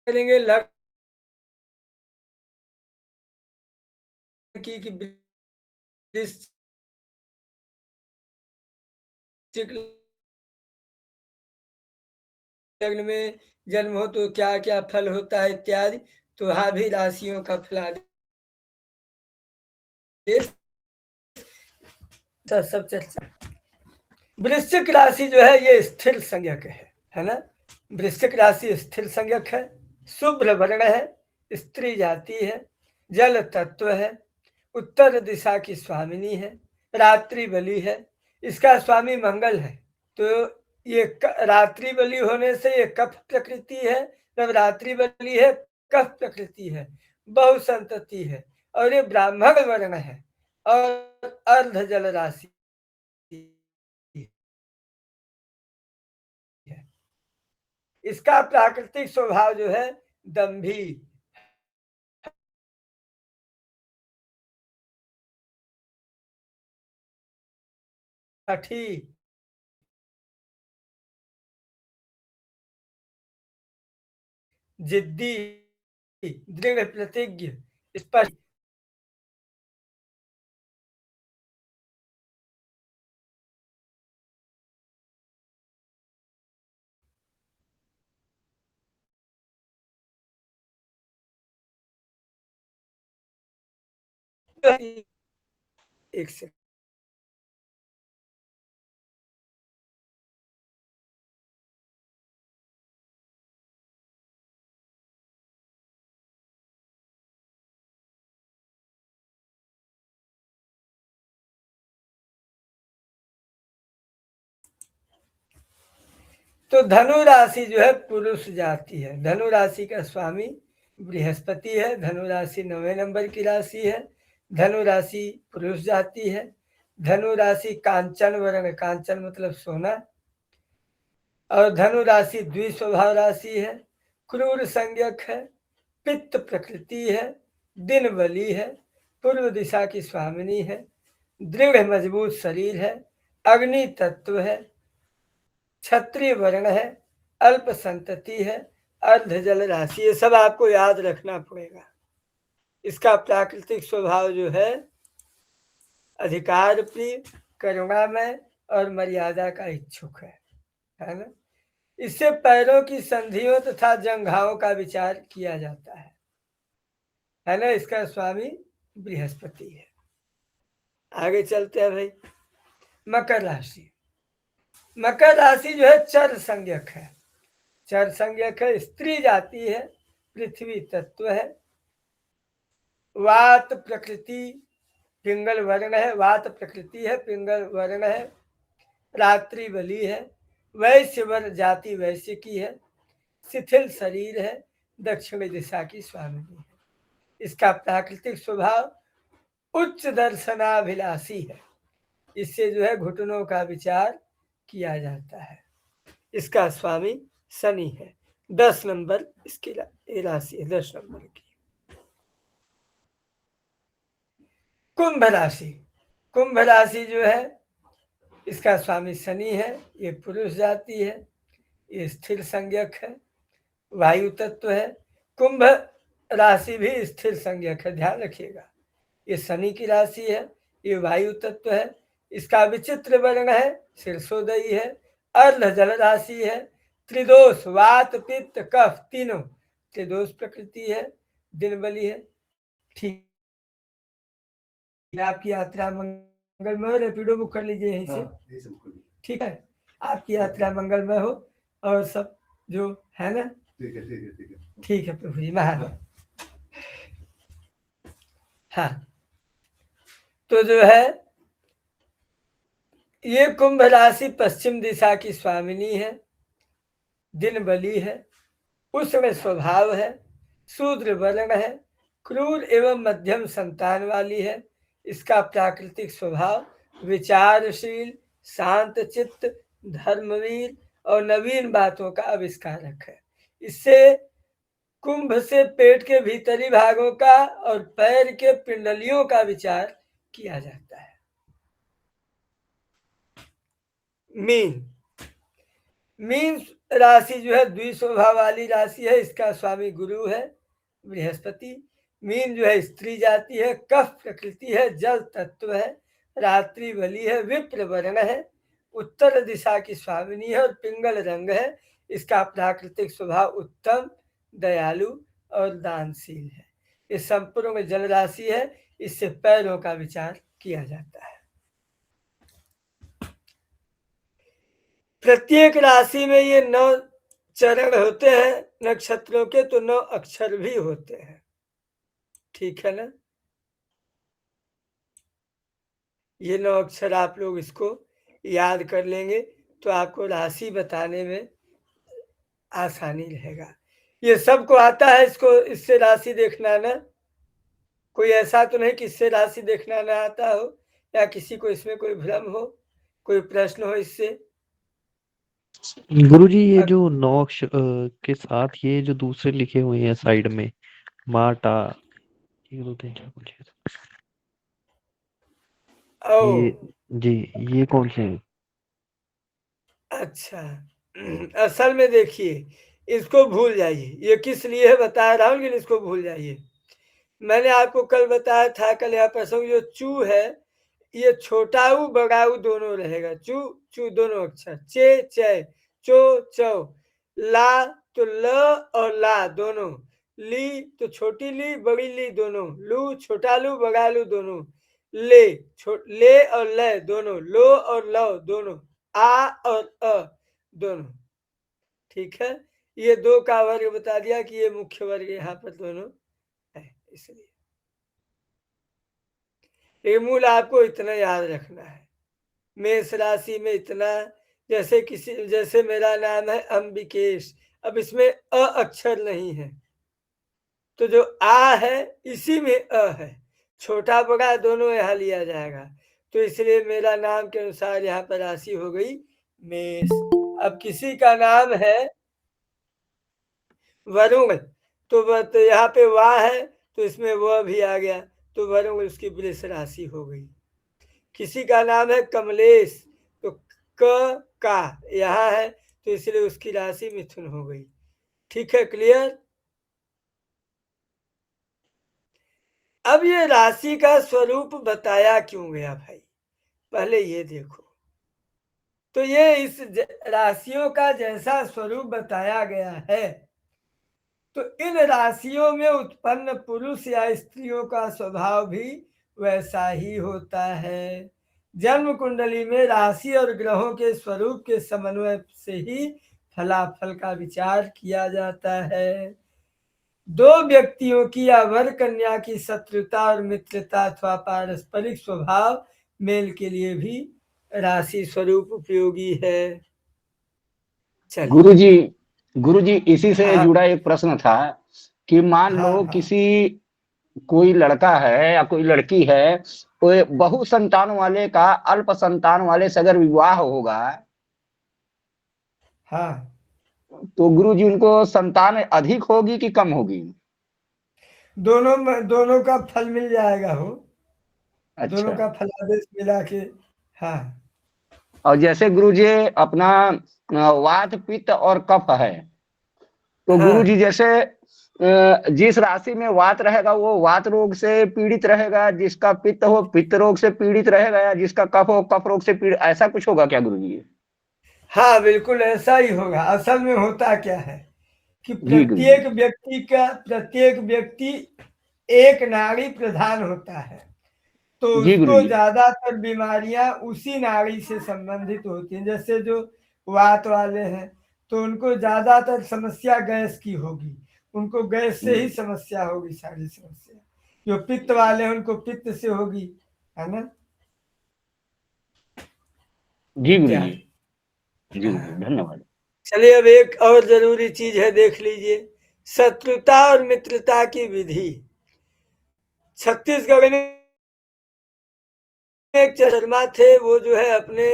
करेंगे लड़की की वृश्चिक लग्न में जन्म हो तो क्या क्या फल होता है इत्यादि, तो वहां भी राशियों का फलादेश सब चर्चा। वृश्चिक राशि जो है ये स्थिर संज्ञक है ना? वृश्चिक राशि स्थिर संज्ञक है, शुभ्र वर्ण है, स्त्री जाति है, जल तत्व है, उत्तर दिशा की स्वामिनी है, रात्रि बली है, इसका स्वामी मंगल है। तो ये रात्रि बली होने से ये कफ प्रकृति है, जब रात्रि बली है कफ प्रकृति है, बहुसंतति है, और ये ब्राह्मण वर्ण है और अर्ध जल राशि है। इसका प्राकृतिक स्वभाव जो है दंभी, हठी, जिद्दी, दृढ़ प्रतिज्ञ, स्पष्ट, एक से तो धनु राशि जो है पुरुष जाति है। धनु राशि का स्वामी बृहस्पति है। धनु राशि 9वें नंबर की राशि है। धनु राशि पुरुष जाति है। धनु राशि कांचन वर्ण, कांचन मतलब सोना, और धनु राशि द्विस्वभाव राशि है। क्रूर संज्ञक है, पित्त प्रकृति है, दिन बली है, पूर्व दिशा की स्वामिनी है, दृढ़ मजबूत शरीर है, अग्नि तत्व है, क्षत्रिय वर्ण है, अल्प संतति है, अर्ध जल राशि। ये सब आपको याद रखना पड़ेगा। इसका प्राकृतिक स्वभाव जो है अधिकार प्रिय, करुणामय और मर्यादा का इच्छुक है ना। इससे पैरों की संधियों तथा जंघाओं का विचार किया जाता है ना। इसका स्वामी बृहस्पति है। आगे चलते हैं भाई। मकर राशि, मकर राशि जो है चर संज्ञक है। चर संज्ञक है, स्त्री जाति है, पृथ्वी तत्व है, वात प्रकृति, पिंगल वर्ण है, वात प्रकृति है, पिंगल वर्ण है, रात्रि बली है, वैश्य वर्ण जाति वैश्य की है, शिथिल शरीर है, दक्षिण दिशा की स्वामिनी है। इसका प्राकृतिक स्वभाव उच्च दर्शनाभिलाषी है। इससे जो है घुटनों का विचार किया जाता है। इसका स्वामी शनि है। 10 नंबर इसकी राशि है, 10 नंबर की। कुंभ राशि, कुंभ राशि जो है इसका स्वामी शनि है। ये पुरुष जाति है, ये स्थिर संज्ञक है, वायु तत्व है। कुंभ राशि भी स्थिर संज्ञक है, ध्यान रखिएगा। ये शनि की राशि है, ये वायु तत्व है। इसका विचित्र वर्ण है, शीर्षोदयी है, अर्ध जल राशि है, त्रिदोष, वात पित्त कफ तीनों, त्रिदोष प्रकृति है, दिन बली है। ठीक, आपकी यात्रा मंगलमय, रैपिडो बुक कर लीजिए यहीं से। ठीक है, आपकी यात्रा मंगलमय हो और सब जो है ना। ठीक है प्रभु जी महाराज। हाँ, तो जो है ये कुंभ राशि पश्चिम दिशा की स्वामिनी है, दिन बली है, उष्ण स्वभाव है, शूद्र वर्ण है, क्रूर एवं मध्यम संतान वाली है। इसका प्राकृतिक स्वभाव विचारशील, शांत चित्त, धर्मवीर और नवीन बातों का आविष्कारक है। इससे कुंभ से पेट के भीतरी भागों का और पैर के पिंडलियों का विचार किया जाता है। मीन, मीन राशि जो है द्विस्वभाव वाली राशि है। इसका स्वामी गुरु है, बृहस्पति। मीन जो है स्त्री जाति है, कफ प्रकृति है, जल तत्व है, रात्रि बली है, विप्र वर्ण है, उत्तर दिशा की स्वामिनी है और पिंगल रंग है। इसका प्राकृतिक स्वभाव उत्तम, दयालु और दानशील है। ये संपूर्ण जल राशि है। इससे पैरों का विचार किया जाता है। प्रत्येक राशि में ये 9 चरण होते हैं नक्षत्रों के, तो 9 अक्षर भी होते हैं। ठीक है ना? ये 9 अक्षर आप लोग इसको याद कर लेंगे तो आपको राशि बताने में आसानी रहेगा। ये सबको आता है इसको, इससे राशि देखना ना? कोई ऐसा तो नहीं कि इससे राशि देखना ना आता हो, या किसी को इसमें कोई भ्रम हो, कोई प्रश्न हो इससे?
गुरुजी ये जो 9 अक्षर के साथ ये जो दूसरे लिखे हुए हैं साइड में, माटा, ये बोलते हैं क्या कुछ
ओ
ये, जी, ये कौन से हैं?
अच्छा, असल में देखिए, इसको भूल जाइए, ये किस लिए है बता रहा हूँ, लेकिन इसको भूल जाइए। मैंने आपको कल बताया था, कल यहाँ परसों, जो चू है ये छोटा ऊ बड़ा ऊ दोनों रहेगा। चू चू दोनों अक्षर, चे चे, चो चौ, ला तो ल और ला दोनों, ली तो छोटी ली बड़ी ली दोनों, लू छोटा लू बड़ा लू दोनों, ले और ले दोनों, लो और लो दोनों, आ और अ दोनों। ठीक है, ये दो का वर्ग बता दिया कि ये मुख्य वर्ग यहाँ पर दोनों है, इसलिए ये मूल आपको इतना याद रखना है। मेष राशि में इतना, जैसे मेरा नाम है अंबिकेश, अब इसमें अ अक्षर नहीं है, तो जो आ है इसी में अ है, छोटा बड़ा दोनों यहाँ लिया जाएगा, तो इसलिए मेरा नाम के अनुसार यहाँ पर राशि हो गई मेष। अब किसी का नाम है वरुण, तो यहाँ पे वाह है, तो इसमें वह भी आ गया, तो वरुण उसकी वृष राशि हो गई। किसी का नाम है कमलेश, तो क का यहाँ है, तो इसलिए उसकी राशि मिथुन हो गई। ठीक है, क्लियर? अब ये राशि का स्वरूप बताया क्यों गया भाई, पहले ये देखो। तो ये इस राशियों का जैसा स्वरूप बताया गया है, तो इन राशियों में उत्पन्न पुरुष या स्त्रियों का स्वभाव भी वैसा ही होता है। जन्म कुंडली में राशि और ग्रहों के स्वरूप के समन्वय से ही फलाफल का विचार किया जाता है। दो व्यक्तियों की या वर कन्या की शत्रुता और मित्रता अथवा पारस्परिक स्वभाव मेल के लिए भी राशि स्वरूप उपयोगी है। चलिए,
गुरुजी इसी से
हाँ
जुड़ा एक प्रश्न था कि मान
हाँ
लो
हाँ
किसी कोई लड़का है या कोई लड़की है, वो बहु संतान वाले का अल्प संतान वाले से अगर विवाह होगा,
हाँ,
तो गुरुजी उनको संतान अधिक होगी कि कम होगी?
दोनों का फल मिल जाएगा हो, दोनों
अच्छा।
का फलादेश मिला के। हाँ
और जैसे गुरुजी अपना वात पित्त और कफ है, तो गुरुजी
हाँ
जैसे जिस राशि में वात रहेगा वो वात रोग से पीड़ित रहेगा, जिसका पित्त हो पित्त रोग से पीड़ित रहेगा, या जिसका कफ हो कफ रोग से पीड़ित, ऐसा कुछ होगा क्या गुरुजी?
हाँ, बिल्कुल ऐसा ही होगा। असल में होता क्या है कि
जी गुरुजी।
प्रत्येक व्यक्ति एक नाड़ी प्रधान होता है, तो
जी
उसको
गुरुजी।
ज्यादातर बीमारियां उसी नाड़ी से संबंधित होती हैं। जैसे जो वात वाले हैं, तो उनको ज्यादातर समस्या गैस की होगी, उनको गैस से ही समस्या होगी, सारी समस्या। जो पित्त वाले हैं उनको पित्त से होगी, है ना,
जी गुरुजी।
इत्यादि।
जी गुरुजी, धन्यवाद।
चलिए, अब एक और जरूरी चीज है, देख लीजिए, शत्रुता और मित्रता की विधि। छत्तीसगढ़ में एक शर्मा थे, वो जो है अपने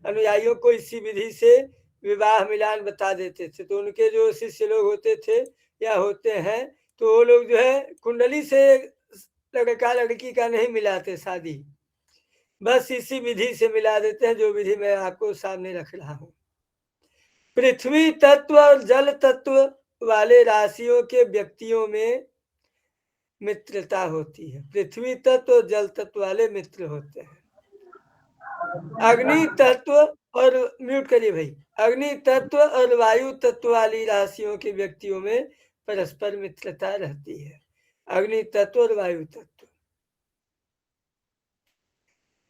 अनुयायियों को इसी विधि से विवाह मिलान बता देते थे। तो उनके जो शिष्य लोग होते थे या होते हैं, तो वो लोग जो है कुंडली से लड़का लड़की का नहीं मिलाते शादी, बस इसी विधि से मिला देते हैं, जो विधि मैं आपको सामने रख रहा हूँ। पृथ्वी तत्व और जल तत्व वाले राशियों के व्यक्तियों में मित्रता होती है। पृथ्वी तत्व और जल तत्व वाले मित्र होते हैं। अग्नि तत्व और म्यूट करिए भाई, अग्नि तत्व और वायु तत्व वाली राशियों के व्यक्तियों में परस्पर मित्रता रहती है। अग्नि तत्व और वायु तत्व,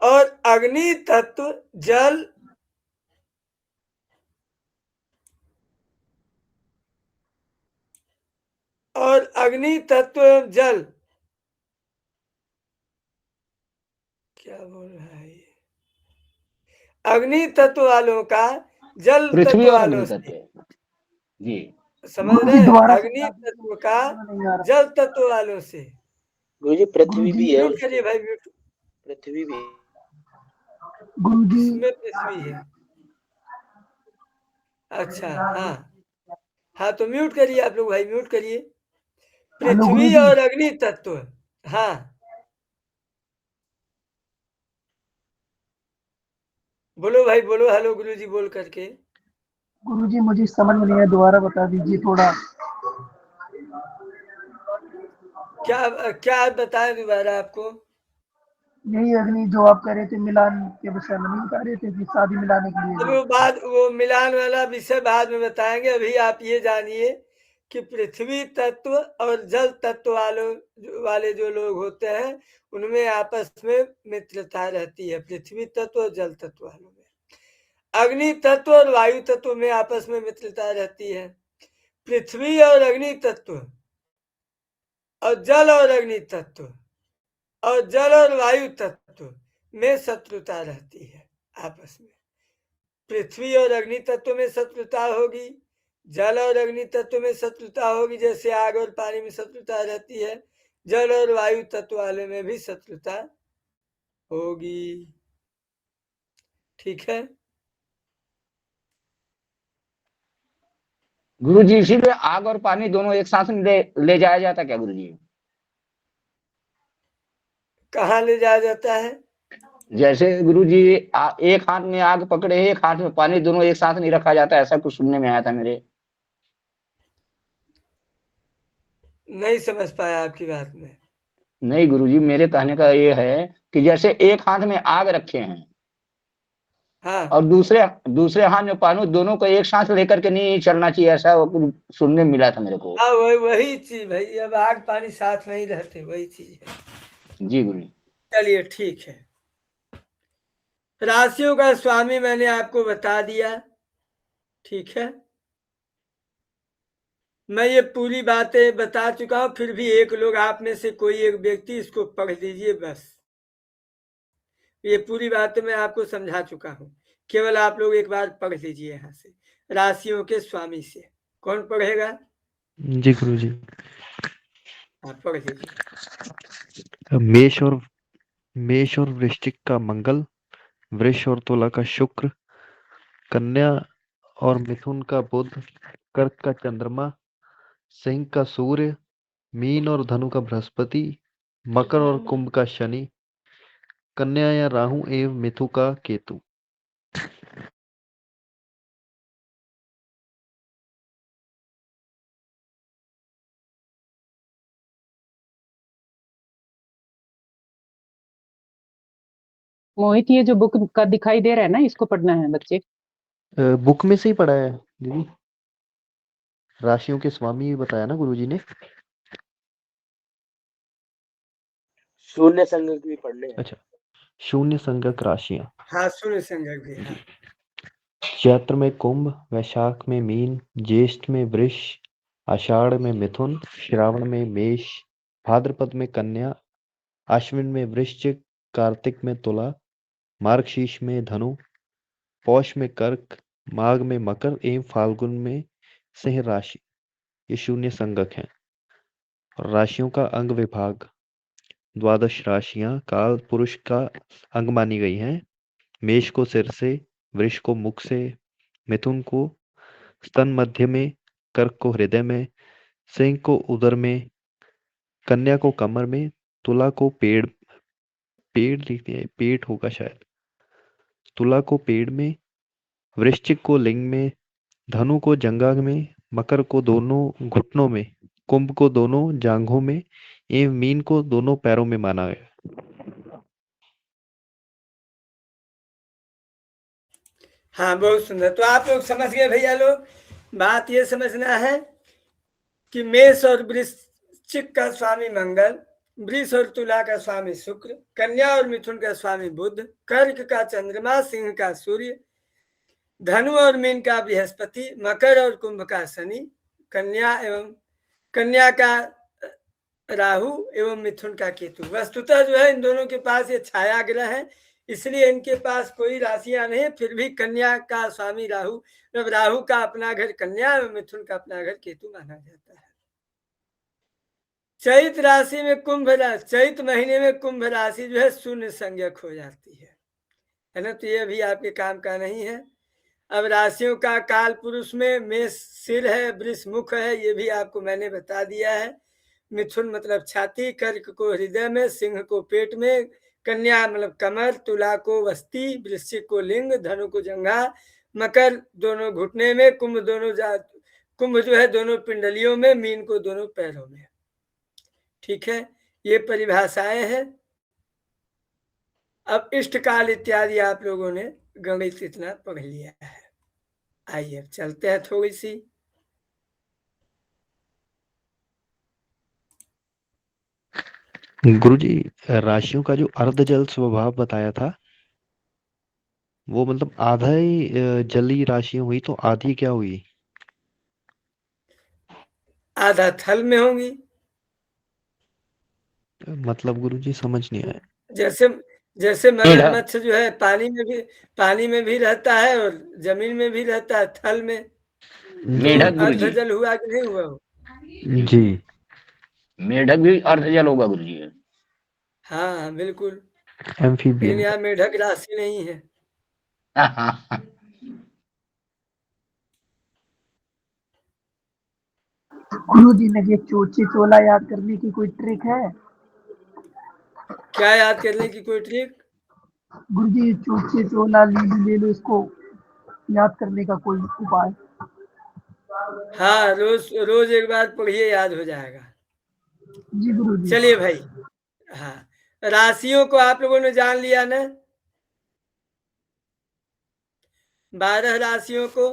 और अग्नि तत्व जल और अग्नि तत्व जल क्या बोल रहा है ये? अग्नि तत्व वालों का जल
पृथ्वी
तत्व
और
वालों
अग्नि
से,
तत्व। जी
समझ
गुरु
रहे
जी
हैं?
दोबारा से
अग्नि तत्व का
समझ में नहीं आ रहा।
जल तत्व वालों से।
गुरुजी पृथ्वी
गुरुजी,
भी है
म्यूट करिए भाई, म्यूट।
पृथ्वी भी।
गुरुजी,
इसमें पृथ्वी है। अच्छा, हाँ हाँ, तो म्यूट करिए आप लोग भाई, म्यूट करिए।
हेलो
पृथ्वी
गुरुजी।
और अग्नि तत्व, हाँ बोलो भाई बोलो, हेलो गुरुजी बोल करके।
गुरुजी मुझे समझ में नहीं आया, दोबारा बता दीजिए थोड़ा।
क्या क्या बताएं दोबारा आपको?
यही अग्नि जो आप कह रहे थे मिलान के विषय में, नहीं बता रहे थे कि शादी मिलाने के लिए
अब
जो।
वो मिलान वाला विषय बाद में बताएंगे। अभी आप ये जानिए कि पृथ्वी तत्व और जल तत्व वाले जो लोग होते हैं उनमें आपस में मित्रता रहती है, पृथ्वी तत्व और जल तत्व वालों में। अग्नि तत्व और वायु तत्व में आपस में मित्रता रहती है। पृथ्वी और अग्नि तत्व और जल और अग्नि तत्व और जल और वायु तत्व में शत्रुता रहती है आपस में। पृथ्वी और अग्नि तत्व में शत्रुता होगी, जल और अग्नि तत्व में शत्रुता होगी, जैसे आग और पानी में शत्रुता रहती है, जल और वायु तत्व वाले में भी शत्रुता होगी। ठीक है?
गुरुजी, इसीलिए आग और पानी दोनों एक साथ ले जाया जाता क्या गुरुजी?
कहाँ ले जाया जाता है?
जैसे गुरुजी एक हाथ में आग पकड़े, एक हाथ में पानी, दोनों एक साथ नहीं रखा जाता, ऐसा कुछ सुनने में आया था मेरे।
नहीं समझ पाया आपकी बात में।
नहीं गुरुजी, मेरे कहने का ये है कि जैसे एक हाथ में आग रखे हैं
हाँ
और दूसरे हाथ में पानी, दोनों को एक साथ लेकर के नहीं चलना चाहिए, ऐसा कुछ सुनने में मिला था मेरे को।
हाँ, वही चीज भाई, अब आग पानी साथ नहीं रहते, वही चीज है।
जी गुरुजी।
चलिए ठीक है। राशियों का स्वामी मैंने आपको बता दिया। ठीक है, मैं ये पूरी बातें बता चुका हूं, फिर भी एक लोग आप में से कोई एक व्यक्ति इसको पढ़ लीजिए बस। ये पूरी बातें मैं आपको समझा चुका हूं, केवल आप लोग एक बार पढ़ लीजिए यहाँ से, राशियों के स्वामी से। कौन पढ़ेगा?
जी गुरुजी।
आप पढ़ लीजिए।
मेष और वृश्चिक का मंगल, वृष और तुला का शुक्र, कन्या और मिथुन का बुध, कर्क का चंद्रमा, सिंह का सूर्य, मीन और धनु का बृहस्पति, मकर और कुंभ का शनि, कन्या या राहु एवं मिथु का केतु।
मोहित, ये जो बुक का दिखाई दे रहा है ना, इसको पढ़ना है बच्चे।
बुक में से ही पढ़ा है दीदी, राशियों के स्वामी बताया ना गुरुजी ने।
शून्य संगत भी पढ़ ले।
अच्छा, शून्य संगत राशियां।
हाँ, शून्य संगत भी। हाँ,
चैत्र में कुंभ, वैशाख में मीन, ज्येष्ठ में वृष, आषाढ़ में मिथुन, श्रावण में मेष, भाद्रपद में कन्या, आश्विन में वृश्चिक, कार्तिक में तुला, मार्गशीर्ष में धनु, पौष में कर्क, माघ में मकर एवं फाल्गुन में सिंह राशि। ये शून्य संगक हैं। और राशियों का अंग विभाग, द्वादश राशियां काल पुरुष का अंग मानी गई हैं। मेष को सिर से, वृष को मुख से, मिथुन को स्तन मध्य में, कर्क को हृदय में, सिंह को उदर में, कन्या को कमर में, तुला को पेट होगा शायद, तुला को पेड़ में, वृश्चिक को लिंग में, धनु को जंघा में, मकर को दोनों घुटनों में, कुंभ को दोनों जांघों में एवं मीन को दोनों पैरों में माना गया।
हाँ, बहुत सुंदर। तो आप लोग समझ गए भैया लोग। बात ये समझना है कि मेष और वृश्चिक का स्वामी मंगल, वृष और तुला का स्वामी शुक्र, कन्या और मिथुन का स्वामी बुध, कर्क का चंद्रमा, सिंह का सूर्य, धनु और मीन का बृहस्पति, मकर और कुंभ का शनि, कन्या का राहु एवं मिथुन का केतु। वस्तुतः जो है इन दोनों के पास ये छाया ग्रह है, इसलिए इनके पास कोई राशियां नहीं, फिर भी कन्या का स्वामी राहु, मतलब राहु का अपना घर कन्या और मिथुन का अपना घर केतु माना जाता है। चैत राशि में कुंभ राशि, चैत महीने में कुंभ राशि जो है शून्य संज्ञक हो जाती है ना, तो ये भी आपके काम का नहीं है। अब राशियों का काल पुरुष में मेष सिर है, वृष मुख है, ये भी आपको मैंने बता दिया है। मिथुन मतलब छाती, कर्क को हृदय में, सिंह को पेट में, कन्या मतलब कमर, तुला को वस्ती, वृश्चिक को लिंग, धनु को जंघा, मकर दोनों घुटने में, कुंभ जो है दोनों पिंडलियों में, मीन को दोनों पैरों में। ठीक है, ये परिभाषाएं हैं। अब इष्टकाल इत्यादि आप लोगों ने गणित इतना पढ़ लिया है। आइए अब चलते हैं थोड़ी सी।
गुरुजी, राशियों का जो अर्धजल स्वभाव बताया था, वो मतलब आधा ही जलीय राशियां हुई, तो आधी क्या हुई?
आधा थल में होंगी।
मतलब गुरुजी समझ नहीं आया।
जैसे जैसे मगरमच्छ जो है पानी में भी रहता है और जमीन में भी रहता है, थल में।
मेढक
तो
गुरुजी,
अर्धजल हुआ कि नहीं हुआ हो?
जी,
मेढक भी अर्धजल होगा गुरुजी।
हाँ बिल्कुल, लेकिन
एम्फीबियन।
यहाँ मेढक राशि नहीं है।
गुरुजी ने ये चोचे चोला याद करने की कोई ट्रिक है?
क्या याद करने की कोई ट्रिक?
गुरुजी चोचे चोला लीली ले लो, इसको याद करने का कोई उपाय?
हाँ, रोज एक बार पढ़िए, याद हो जाएगा।
जी गुरुजी।
चलिए भाई, हाँ, राशियों को आप लोगों ने जान लिया ना, 12 राशियों को।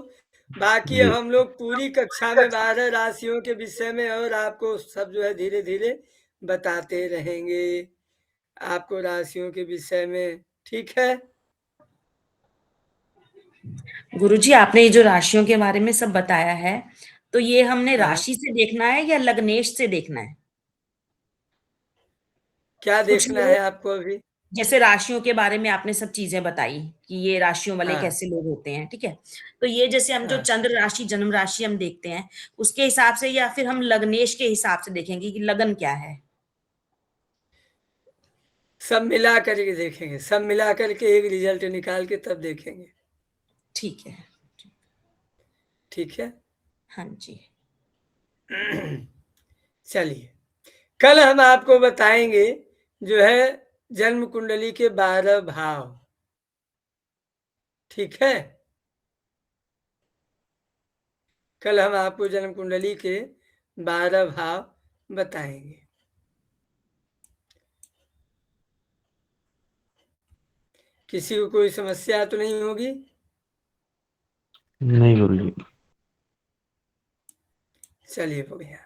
बाकी अब हम लोग पूरी कक्षा में 12 राशियों के विषय में और आपको सब जो है धीरे धीरे बताते रहेंगे, आपको राशियों के विषय में। ठीक है
गुरुजी, आपने ये जो राशियों के बारे में सब बताया है, तो ये हमने
हाँ।
राशि से देखना है या लग्नेश से देखना है?
क्या
कुछ
देखना है
लोग,
आपको अभी?
जैसे राशियों के बारे में आपने सब चीजें बताई कि ये राशियों वाले
हाँ
कैसे लोग होते हैं, ठीक है। तो ये जैसे हम जो
हाँ,
चंद्र राशि, जन्म राशि हम देखते हैं उसके हिसाब से, या फिर हम लग्नेश के हिसाब से देखेंगे कि लगन क्या है?
सब मिला करके देखेंगे, सब मिला करके एक रिजल्ट निकाल के तब देखेंगे।
ठीक है,
ठीक है
हाँ जी।
चलिए, कल हम आपको बताएंगे जो है जन्म कुंडली के 12 भाव। ठीक है, कल हम आपको जन्म कुंडली के 12 भाव बताएंगे। किसी को कोई समस्या तो नहीं होगी?
नहीं गुरुजी।
चलिए बढ़िया।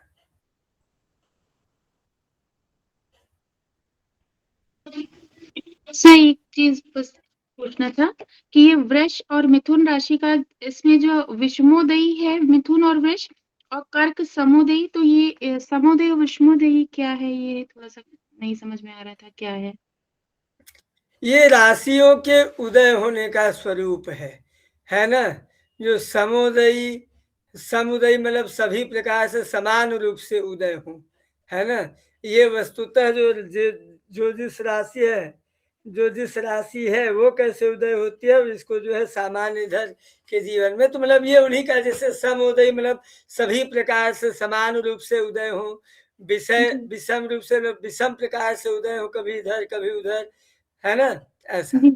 सर एक चीज बस पूछना था कि ये वृष और मिथुन राशि का, इसमें जो विषमोदयी है मिथुन और वृष, और कर्क समोदयी, तो ये समोदय विषमोदयी क्या है? ये थोड़ा सा नहीं समझ में आ रहा था, क्या है?
ये राशियों के उदय होने का स्वरूप है ना। जो समुदयी मतलब सभी प्रकार से समान रूप से उदय हो, है ना। ये वस्तुतः जो जिस राशि है वो कैसे उदय होती है, इसको जो है सामान्य इधर के जीवन में, तो मतलब ये उन्हीं का, जैसे समोदय मतलब सभी प्रकार से समान रूप से उदय हो, विषम रूप से विषम प्रकार से उदय हो, कभी इधर कभी उधर, है ना, ऐसा।
जी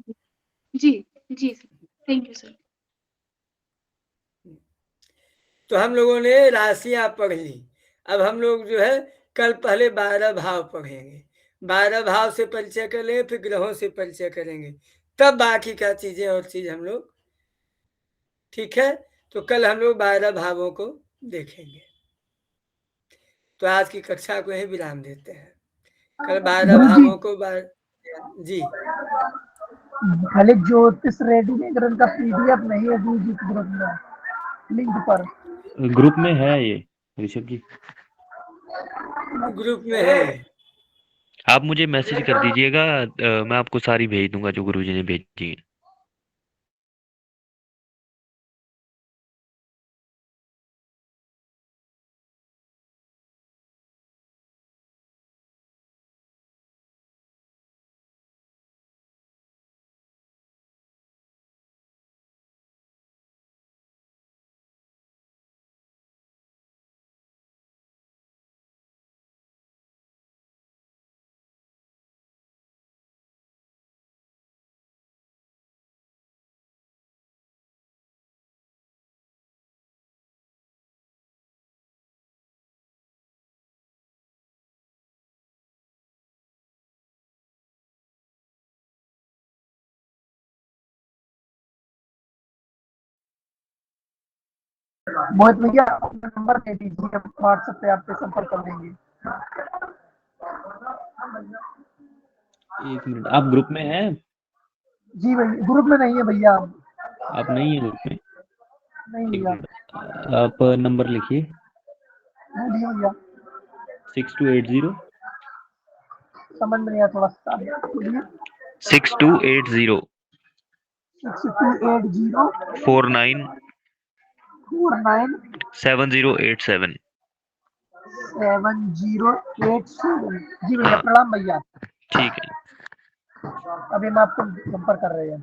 जी जी सर, थैंक यू सर।
तो हम लोगों ने राशियां पढ़ ली। अब हम लोग जो है कल पहले 12 भाव पढ़ेंगे, 12 भाव से परिचय कर लेंगे, फिर ग्रहों से परिचय करेंगे, तब बाकी क्या चीजें और चीज हम लोग। ठीक है, तो कल हम लोग 12 भावों को देखेंगे। तो आज की कक्षा को यही विराम देते हैं। कल 12 भावों को जी
खाली ज्योतिष रेड्डी में का पीडीएफ नहीं है गुरुजी के ग्रुप में लिंक पर।
ग्रुप में है ये ऋषभ जी।
ग्रुप में है।
आप मुझे मैसेज कर दीजिएगा, मैं आपको सारी भेज दूंगा जो गुरुजी ने भेजी है।
मोहित भैया अपना नंबर दे दीजिए, हम व्हाट्सएप पे आपसे संपर्क कर देंगे।
एक मिनट, आप ग्रुप में हैं?
जी भैया ग्रुप में नहीं है भैया,
आप नहीं है ग्रुप में?
नहीं
एक
भैया।
मिनट, आप नंबर लिखिए।
बोलिए भैया,
6280
समझ में नहीं आया थोड़ा सा, बोलिए।
6280
6280
49
49
7087।
7087। जी भैया
हाँ
प्रणाम भैया,
ठीक है।
अभी हम आपको संपर्क कर रहे हैं।